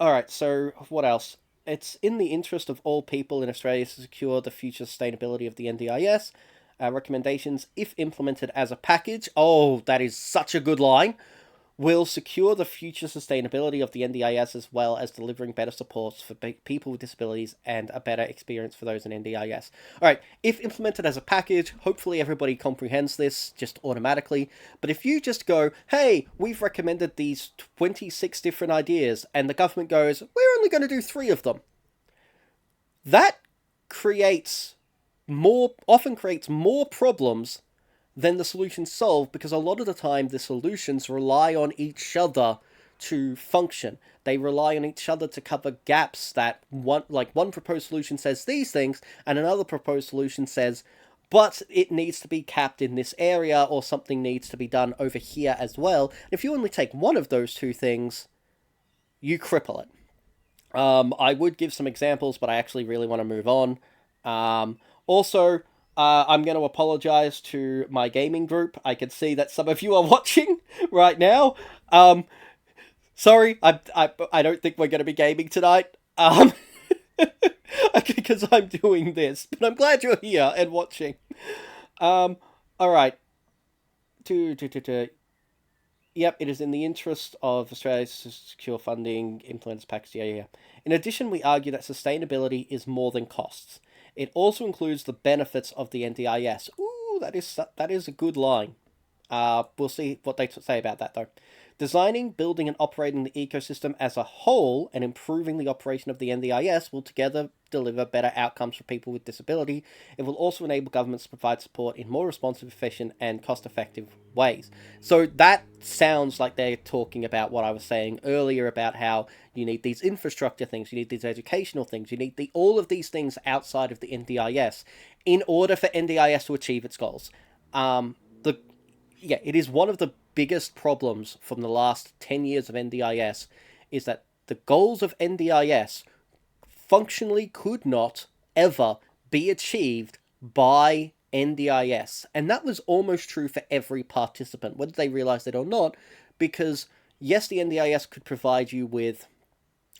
right, so what else? It's in the interest of all people in Australia to secure the future sustainability of the NDIS. Recommendations, if implemented as a package, oh, that is such a good line, will secure the future sustainability of the NDIS, as well as delivering better supports for people with disabilities and a better experience for those in NDIS. Alright, if implemented as a package, hopefully everybody comprehends this just automatically. But if you just go, hey, we've recommended these 26 different ideas, and the government goes, we're only going to do 3 of them, that often creates more problems than the solutions solve, because a lot of the time the solutions rely on each other to function. They rely on each other to cover gaps that one proposed solution says these things, and another proposed solution says, but it needs to be capped in this area, or something needs to be done over here as well. If you only take one of those two things, you cripple it. I would give some examples, but I actually really want to move on. Also, I'm going to apologize to my gaming group. I can see that some of you are watching right now. Sorry, I don't think we're going to be gaming tonight. Because I'm doing this, but I'm glad you're here and watching. All right. Yep, it is in the interest of Australia to secure funding, implement this package. Yeah. In addition, we argue that sustainability is more than costs. It also includes the benefits of the NDIS. Ooh, that is a good line. We'll see what they say about that, though. Designing, building, and operating the ecosystem as a whole and improving the operation of the NDIS will together deliver better outcomes for people with disability. It will also enable governments to provide support in more responsive, efficient, and cost-effective ways. So that sounds like they're talking about what I was saying earlier about how you need these infrastructure things, you need these educational things, you need all of these things outside of the NDIS in order for NDIS to achieve its goals. It is one of the biggest problems from the last 10 years of NDIS is that the goals of NDIS functionally could not ever be achieved by NDIS. And that was almost true for every participant, whether they realized it or not, because yes, the NDIS could provide you with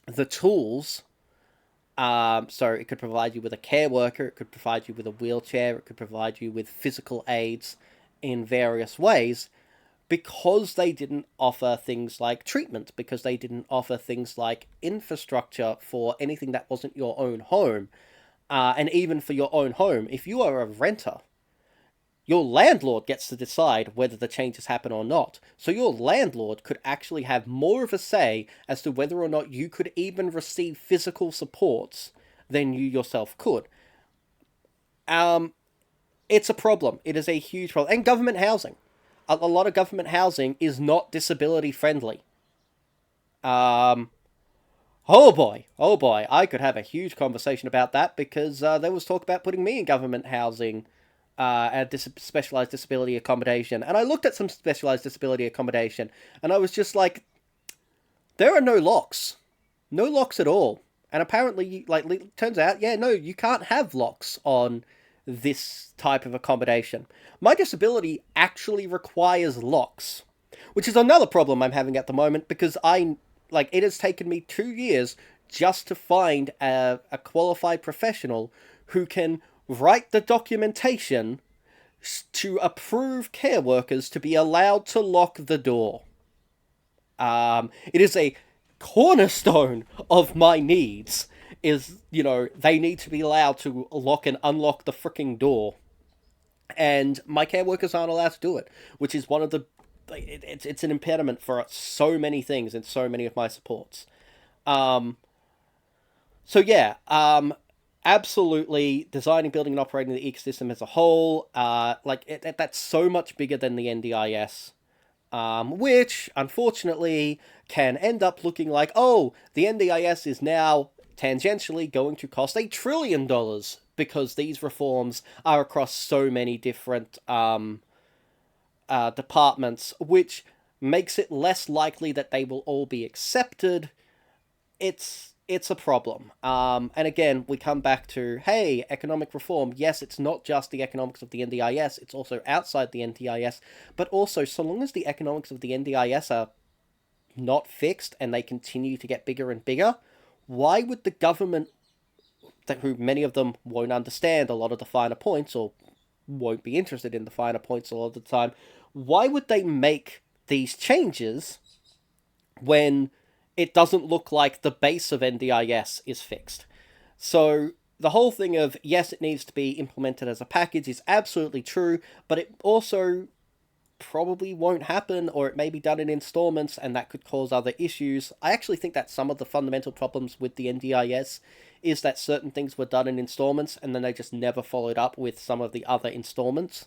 the tools. So it could provide you with a care worker, it could provide you with a wheelchair, it could provide you with physical aids in various ways, because they didn't offer things like treatment, because they didn't offer things like infrastructure for anything that wasn't your own home. And even for your own home, if you are a renter, your landlord gets to decide whether the changes happen or not. So your landlord could actually have more of a say as to whether or not you could even receive physical supports than you yourself could. It's a problem. It is a huge problem. And government housing. A lot of government housing is not disability friendly. Oh boy, I could have a huge conversation about that, because there was talk about putting me in government housing at specialized disability accommodation. And I looked at some specialized disability accommodation, and I was just like, there are no locks. No locks at all. And apparently, turns out, you can't have locks on this type of accommodation. My disability actually requires locks, which is another problem I'm having at the moment, because it has taken me 2 years just to find a qualified professional who can write the documentation to approve care workers to be allowed to lock the door. It is a cornerstone of my needs, is, they need to be allowed to lock and unlock the freaking door. And my care workers aren't allowed to do it, which is one of the... It's an impediment for so many things and so many of my supports. Absolutely, designing, building, and operating the ecosystem as a whole, that's so much bigger than the NDIS, which, unfortunately, can end up looking like, oh, the NDIS is now tangentially going to cost $1 trillion, because these reforms are across so many different departments, which makes it less likely that they will all be accepted. It's a problem. And again, we come back to, hey, economic reform. Yes, it's not just the economics of the NDIS, it's also outside the NDIS, but also, so long as the economics of the NDIS are not fixed and they continue to get bigger and bigger, why would the government, who many of them won't understand a lot of the finer points, or won't be interested in the finer points a lot of the time, why would they make these changes when it doesn't look like the base of NDIS is fixed? So the whole thing of, yes, it needs to be implemented as a package is absolutely true, but it also probably won't happen, or it may be done in installments, and that could cause other issues. I actually think that some of the fundamental problems with the NDIS is that certain things were done in installments, and then they just never followed up with some of the other installments.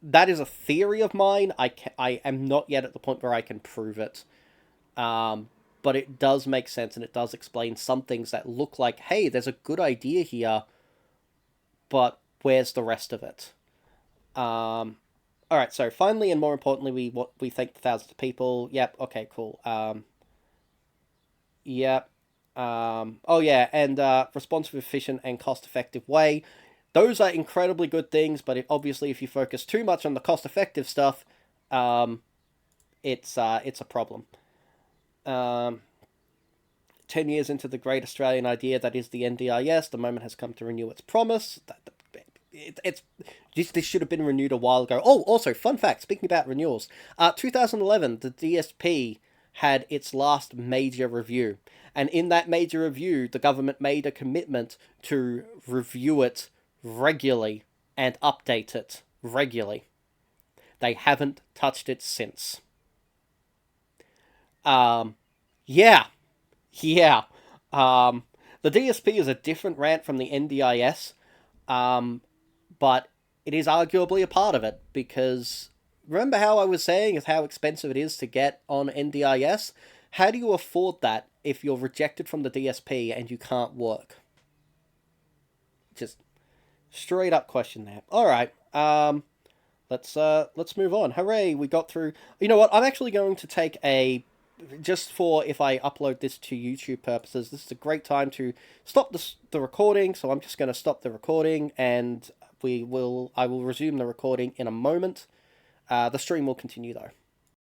that is a theory of mine. I am not yet at the point where I can prove it. But it does make sense, and it does explain some things that look like, hey, there's a good idea here, but where's the rest of it? All right, so finally and more importantly, we thank the thousands of people. Yep, okay, cool. Yep. Oh yeah, and responsive, efficient, and cost-effective way. Those are incredibly good things, but obviously, if you focus too much on the cost-effective stuff, it's a problem. Um, 10 years into the great Australian idea that is the NDIS, the moment has come to renew its promise. This should have been renewed a while ago. Oh, also, fun fact, speaking about renewals, 2011, the DSP had its last major review. And in that major review, the government made a commitment to review it regularly and update it regularly. They haven't touched it since. Yeah, yeah. The DSP is a different rant from the NDIS, but it is arguably a part of it because remember how I was saying is how expensive it is to get on NDIS? How do you afford that if you're rejected from the DSP and you can't work? Just straight up question there. All right. Let's move on. Hooray, we got through. You know what? I'm actually going to take a just for if I upload this to YouTube purposes, this is a great time to stop the recording. So I'm just going to stop the recording, and I will resume the recording in a moment. The stream will continue though.